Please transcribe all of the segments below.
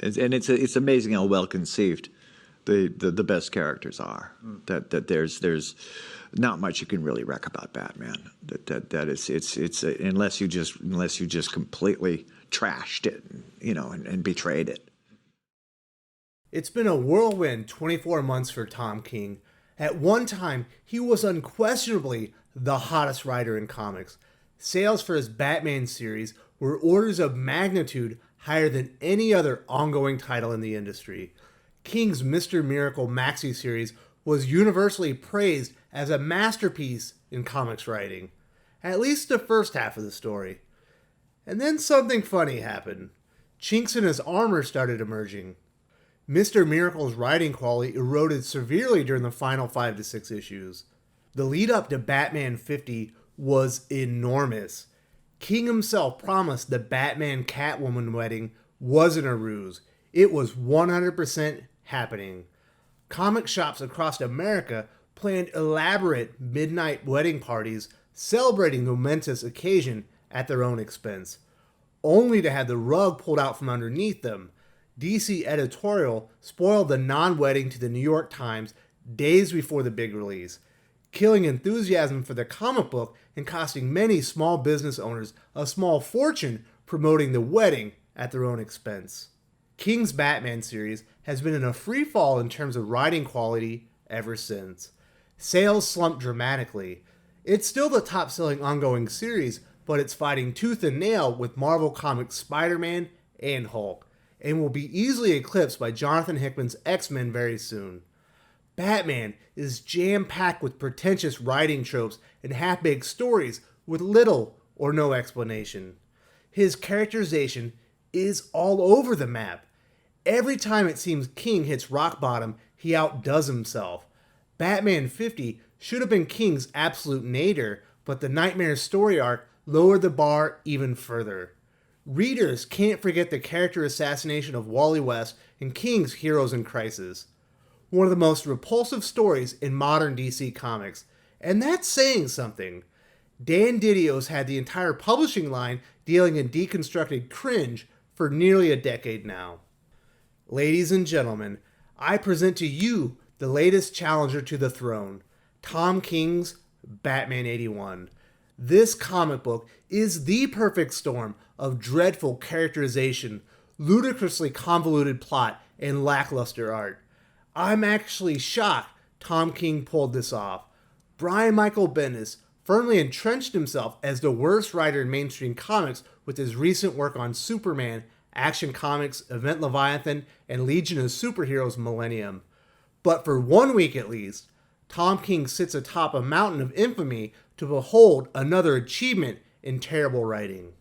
And it's amazing how well conceived the best characters are. That there's not much you can really wreck about Batman. That is it's unless you just completely trashed it, and betrayed it. It's been a whirlwind 24 months for Tom King. At one time, he was unquestionably the hottest writer in comics. Sales for his Batman series were orders of magnitude higher than any other ongoing title in the industry. King's Mr. Miracle maxi series was universally praised as a masterpiece in comics writing, at least the first half of the story. And then something funny happened. Chinks in his armor started emerging. Mr. Miracle's writing quality eroded severely during the final 5 to 6 issues. The lead up to Batman 50 was enormous. King himself promised the Batman-Catwoman wedding wasn't a ruse. It was 100% happening. Comic shops across America planned elaborate midnight wedding parties celebrating the momentous occasion at their own expense, only to have the rug pulled out from underneath them. DC editorial spoiled the non-wedding to the New York Times days before the big release, killing enthusiasm for the comic book and costing many small business owners a small fortune promoting the wedding at their own expense. King's Batman series has been in a free fall in terms of writing quality ever since. Sales slumped dramatically. It's still the top-selling ongoing series, but it's fighting tooth and nail with Marvel Comics' Spider-Man and Hulk, and will be easily eclipsed by Jonathan Hickman's X-Men very soon. Batman is jam-packed with pretentious writing tropes and half-baked stories with little or no explanation. His characterization is all over the map. Every time it seems King hits rock bottom, he outdoes himself. Batman 50 should have been King's absolute nadir, but the Nightmare story arc lowered the bar even further. Readers can't forget the character assassination of Wally West in King's Heroes in Crisis. One of the most repulsive stories in modern DC Comics, and that's saying something. Dan Didio's had the entire publishing line dealing in deconstructed cringe for nearly a decade now. Ladies and gentlemen, I present to you the latest challenger to the throne, Tom King's Batman 81. This comic book is the perfect storm of dreadful characterization, ludicrously convoluted plot, and lackluster art. I'm actually shocked Tom King pulled this off. Michael Bendis firmly entrenched himself as the worst writer in mainstream comics with his recent work on Superman, Action Comics, Event Leviathan, and Legion of Superheroes Millennium. But for 1 week at least, Tom King sits atop a mountain of infamy to behold another achievement in terrible writing.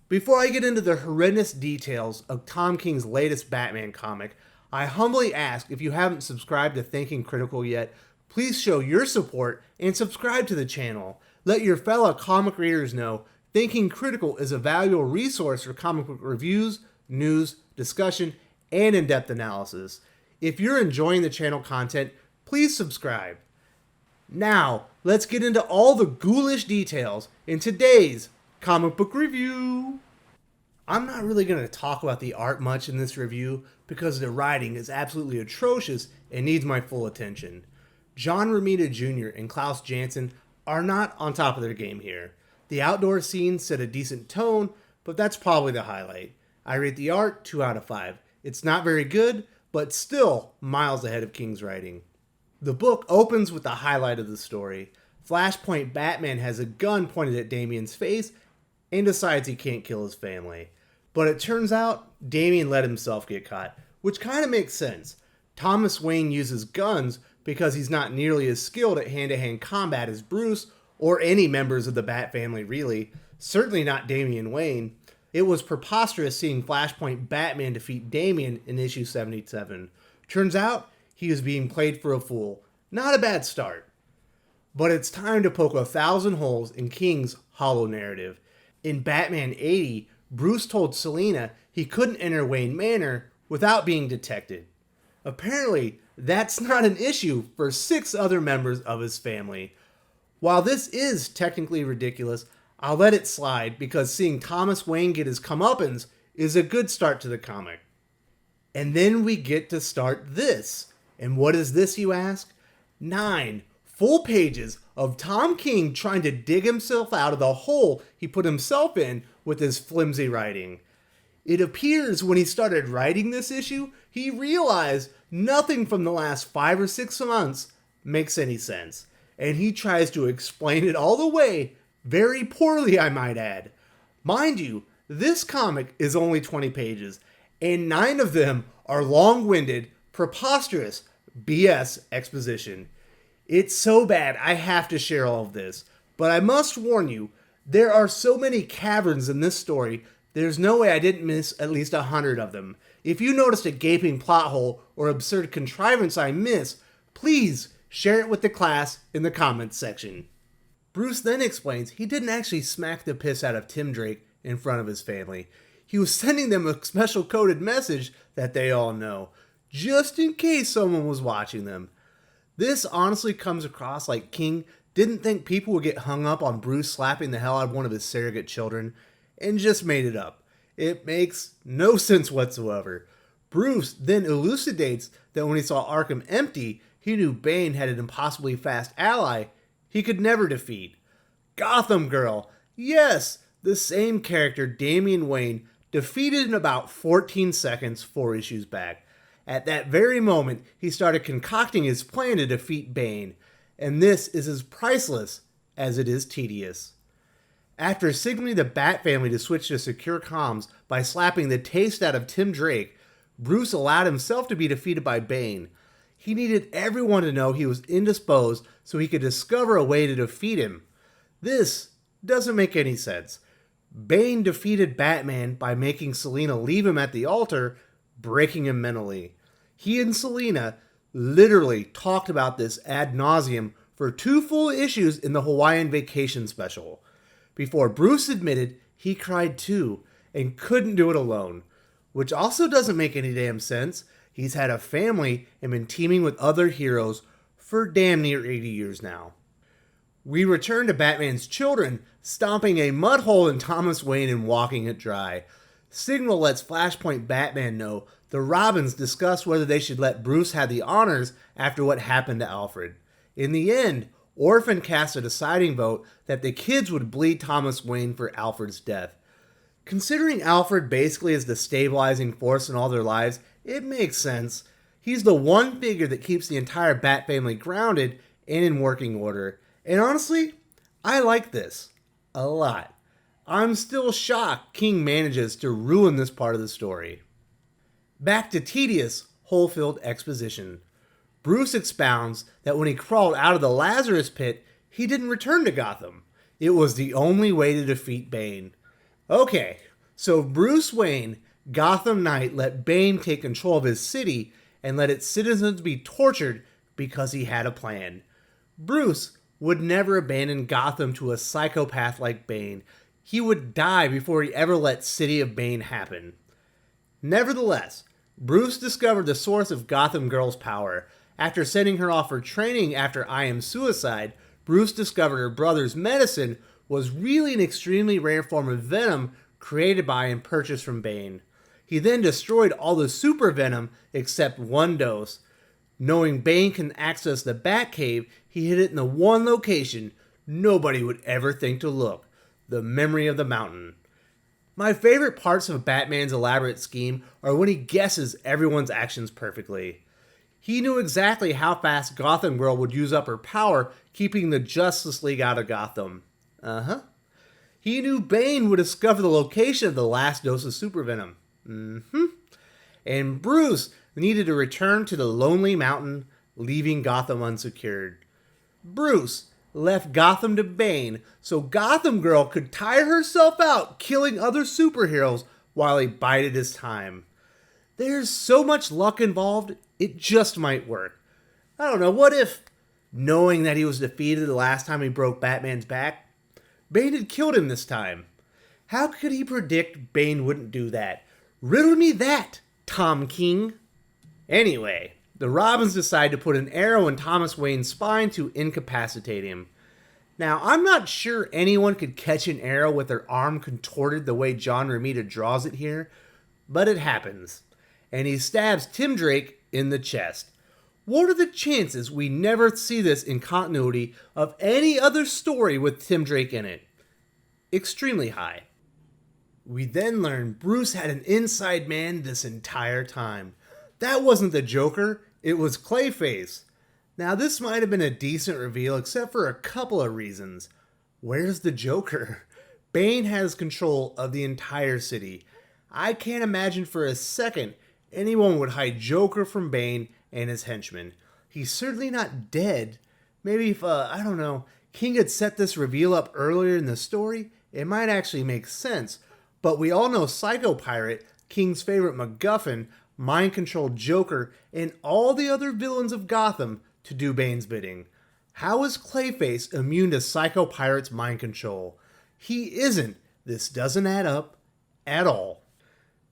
Before I get into the horrendous details of Tom King's latest Batman comic, I humbly ask if you haven't subscribed to Thinking Critical yet, please show your support and subscribe to the channel. Let your fellow comic readers know Thinking Critical is a valuable resource for comic book reviews, news, discussion, and in-depth analysis. If you're enjoying the channel content, please subscribe. Now, let's get into all the ghoulish details in today's comic book review. I'm not really going to talk about the art much in this review because the writing is absolutely atrocious and needs my full attention. John Romita Jr. and Klaus Janson are not on top of their game here. The outdoor scenes set a decent tone, but that's probably the highlight. I rate the art 2 out of 5. It's not very good, but still miles ahead of King's writing. The book opens with the highlight of the story. Flashpoint Batman has a gun pointed at Damian's face and decides he can't kill his family. But it turns out Damian let himself get caught, which kind of makes sense. Thomas Wayne uses guns because he's not nearly as skilled at hand-to-hand combat as Bruce or any members of the Bat family really, certainly not Damian Wayne. It was preposterous seeing Flashpoint Batman defeat Damian in issue 77. Turns out he was being played for a fool. Not a bad start. But it's time to poke 1,000 holes in King's hollow narrative. In Batman 80, Bruce told Selina he couldn't enter Wayne Manor without being detected. Apparently, that's not an issue for 6 other members of his family. While this is technically ridiculous, I'll let it slide because seeing Thomas Wayne get his comeuppance is a good start to the comic. And then we get to start this. And what is this, you ask? 9 full pages of Tom King trying to dig himself out of the hole he put himself in with his flimsy writing. It appears when he started writing this issue, he realized nothing from the last 5 or 6 months makes any sense. And he tries to explain it all the way, very poorly I might add. Mind you, this comic is only 20 pages, and 9 of them are long-winded, preposterous BS exposition. It's so bad I have to share all of this, but I must warn you, there are so many caverns in this story, there's no way I didn't miss at least 100 of them. If you noticed a gaping plot hole or absurd contrivance I missed, please share it with the class in the comments section. Bruce then explains he didn't actually smack the piss out of Tim Drake in front of his family. He was sending them a special coded message that they all know, just in case someone was watching them. This honestly comes across like King didn't think people would get hung up on Bruce slapping the hell out of one of his surrogate children, and just made it up. It makes no sense whatsoever. Bruce then elucidates that when he saw Arkham empty, he knew Bane had an impossibly fast ally he could never defeat. Gotham Girl, yes, the same character Damian Wayne defeated in about 14 seconds 4 issues back. At that very moment, he started concocting his plan to defeat Bane, and this is as priceless as it is tedious. After signaling the Bat family to switch to secure comms by slapping the taste out of Tim Drake, Bruce allowed himself to be defeated by Bane. He needed everyone to know he was indisposed so he could discover a way to defeat him. This doesn't make any sense. Bane defeated Batman by making Selina leave him at the altar, breaking him mentally. He and Selina literally talked about this ad nauseum for 2 full issues in the Hawaiian Vacation special, before Bruce admitted he cried too and couldn't do it alone, which also doesn't make any damn sense. He's had a family and been teaming with other heroes for damn near 80 years now. We return to Batman's children stomping a mud hole in Thomas Wayne and walking it dry. Signal lets Flashpoint Batman know the Robins discuss whether they should let Bruce have the honors after what happened to Alfred. In the end, Orphan cast a deciding vote that the kids would bleed Thomas Wayne for Alfred's death. Considering Alfred basically is the stabilizing force in all their lives, it makes sense. He's the one figure that keeps the entire Bat family grounded and in working order. And honestly, I like this a lot. I'm still shocked King manages to ruin this part of the story. Back to tedious, hole-filled exposition. Bruce expounds that when he crawled out of the Lazarus pit, he didn't return to Gotham. It was the only way to defeat Bane. Okay, so Bruce Wayne, Gotham Knight, let Bane take control of his city and let its citizens be tortured because he had a plan. Bruce would never abandon Gotham to a psychopath like Bane. He would die before he ever let City of Bane happen. Nevertheless, Bruce discovered the source of Gotham Girl's power. After sending her off for training after I Am Suicide, Bruce discovered her brother's medicine was really an extremely rare form of venom created by and purchased from Bane. He then destroyed all the super venom except 1 dose. Knowing Bane can access the Batcave, he hid it in the one location nobody would ever think to look, the memory of the mountain. My favorite parts of Batman's elaborate scheme are when he guesses everyone's actions perfectly. He knew exactly how fast Gotham Girl would use up her power, keeping the Justice League out of Gotham. He knew Bane would discover the location of the last dose of supervenom. And Bruce needed to return to the Lonely Mountain, leaving Gotham unsecured. Bruce left Gotham to Bane so Gotham Girl could tire herself out killing other superheroes while he bided his time. There's so much luck involved, it just might work. I don't know, what if, knowing that he was defeated the last time he broke Batman's back, Bane had killed him this time? How could he predict Bane wouldn't do that? Riddle me that, Tom King. Anyway, the Robins decide to put an arrow in Thomas Wayne's spine to incapacitate him. Now, I'm not sure anyone could catch an arrow with their arm contorted the way John Romita draws it here, but it happens. and he stabs Tim Drake in the chest. What are the chances we never see this in continuity of any other story with Tim Drake in it? Extremely high. We then learn Bruce had an inside man this entire time. That wasn't the Joker, it was Clayface. Now this might have been a decent reveal except for a couple of reasons. Where's the Joker? Bane has control of the entire city. I can't imagine for a second anyone would hide Joker from Bane and his henchmen. He's certainly not dead. Maybe if, King had set this reveal up earlier in the story, it might actually make sense. But we all know Psycho Pirate, King's favorite MacGuffin, mind-controlled Joker, and all the other villains of Gotham to do Bane's bidding. How is Clayface immune to Psycho Pirate's mind control? He isn't. This doesn't add up at all.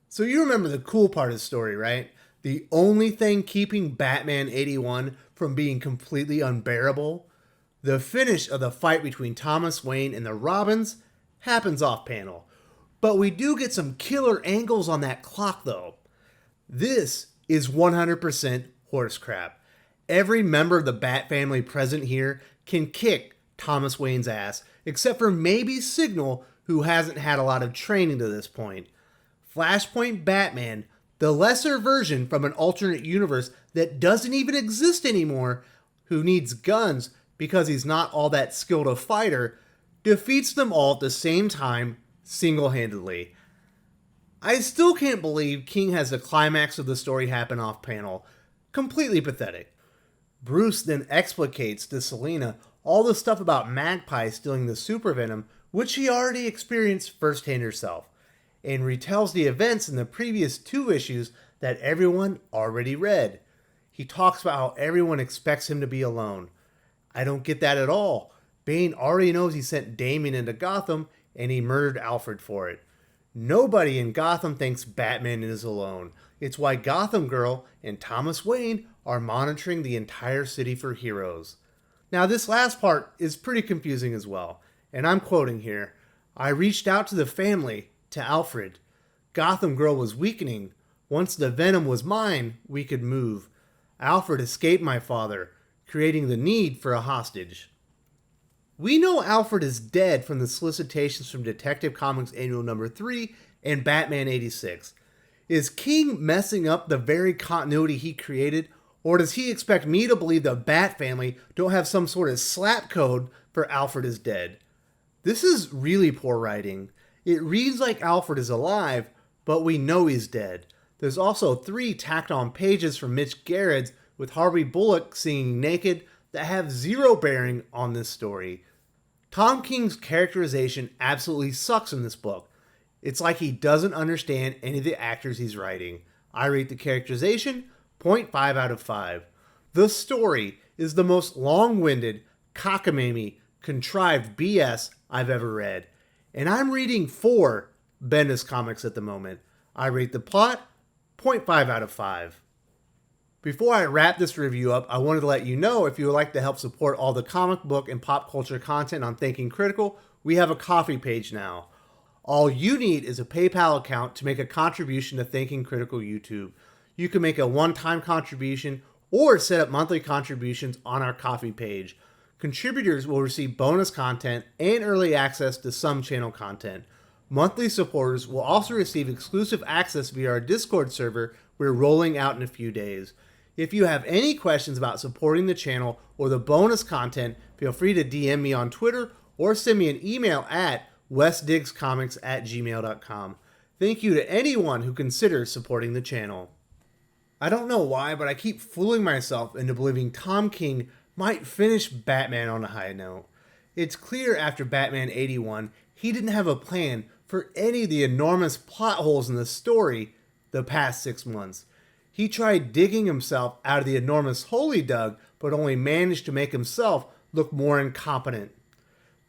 So you remember the cool part of the story, right? The only thing keeping Batman 81 from being completely unbearable? The finish of the fight between Thomas Wayne and the Robins happens off panel. But we do get some killer angles on that clock though. This is 100% horse crap. Every member of the Bat family present here can kick Thomas Wayne's ass, except for maybe Signal, who hasn't had a lot of training to this point. Flashpoint Batman, the lesser version from an alternate universe that doesn't even exist anymore, who needs guns because he's not all that skilled a fighter, defeats them all at the same time, single-handedly. I still can't believe King has the climax of the story happen off panel. Completely pathetic. Bruce then explicates to Selina all the stuff about Magpie stealing the supervenom, which she already experienced firsthand herself, and retells the events in the previous 2 issues that everyone already read. He talks about how everyone expects him to be alone. I don't get that at all. Bane already knows he sent Damien into Gotham, and he murdered Alfred for it. Nobody in Gotham thinks Batman is alone. It's why Gotham Girl and Thomas Wayne are monitoring the entire city for heroes. Now this last part is pretty confusing as well, and I'm quoting here. I reached out to the family, to Alfred. Gotham Girl was weakening. Once the venom was mine, we could move. Alfred escaped my father, creating the need for a hostage. We know Alfred is dead from the solicitations from Detective Comics Annual Number 3 and Batman 86. Is King messing up the very continuity he created, or does he expect me to believe the Bat family don't have some sort of slap code for Alfred is dead? This is really poor writing. It reads like Alfred is alive, but we know he's dead. There's also 3 tacked on pages from Mitch Gerrard's with Harvey Bullock singing naked that have zero bearing on this story. Tom King's characterization absolutely sucks in this book. It's like he doesn't understand any of the actors he's writing. I rate the characterization 0.5 out of 5. The story is the most long-winded, cockamamie, contrived BS I've ever read. And I'm reading 4 Bendis comics at the moment. I rate the plot 0.5 out of 5. Before I wrap this review up, I wanted to let you know if you would like to help support all the comic book and pop culture content on Thinking Critical, we have a Ko-fi page now. All you need is a PayPal account to make a contribution to Thinking Critical YouTube. You can make a one-time contribution or set up monthly contributions on our Ko-fi page. Contributors will receive bonus content and early access to some channel content. Monthly supporters will also receive exclusive access via our Discord server we're rolling out in a few days. If you have any questions about supporting the channel or the bonus content, feel free to DM me on Twitter or send me an email at westdiggscomics@gmail.com. Thank you to anyone who considers supporting the channel. I don't know why, but I keep fooling myself into believing Tom King might finish Batman on a high note. It's clear after Batman 81, he didn't have a plan for any of the enormous plot holes in the story the past 6 months. He tried digging himself out of the enormous hole he dug, but only managed to make himself look more incompetent.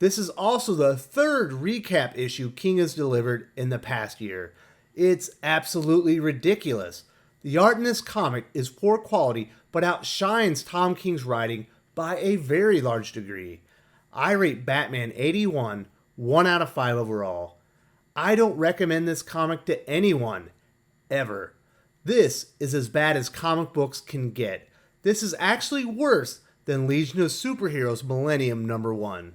This is also the 3rd recap issue King has delivered in the past year. It's absolutely ridiculous. The art in this comic is poor quality, but outshines Tom King's writing by a very large degree. I rate Batman 81 1 out of 5 overall. I don't recommend this comic to anyone, ever. This is as bad as comic books can get. This is actually worse than Legion of Superheroes Millennium #1.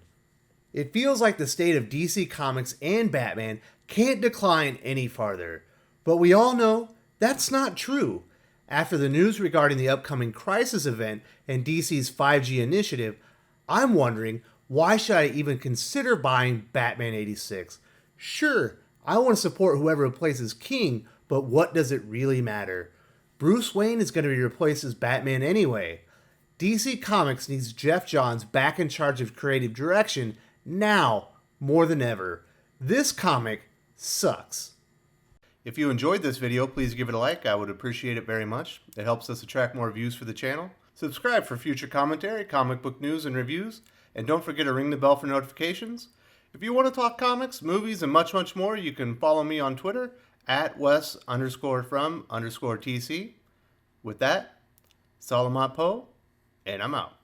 It feels like the state of DC Comics and Batman can't decline any farther. But we all know that's not true. After the news regarding the upcoming Crisis event and DC's 5G initiative, I'm wondering, why should I even consider buying Batman 86? Sure, I want to support whoever replaces King, but what does it really matter? Bruce Wayne is going to be replaced as Batman anyway. DC Comics needs Jeff Johns back in charge of creative direction now more than ever. This comic sucks. If you enjoyed this video, please give it a like. I would appreciate it very much. It helps us attract more views for the channel. Subscribe for future commentary, comic book news, and reviews. And don't forget to ring the bell for notifications. If you want to talk comics, movies, and much, much more, you can follow me on Twitter at Wes_from_TC. With that, Salamat Po, and I'm out.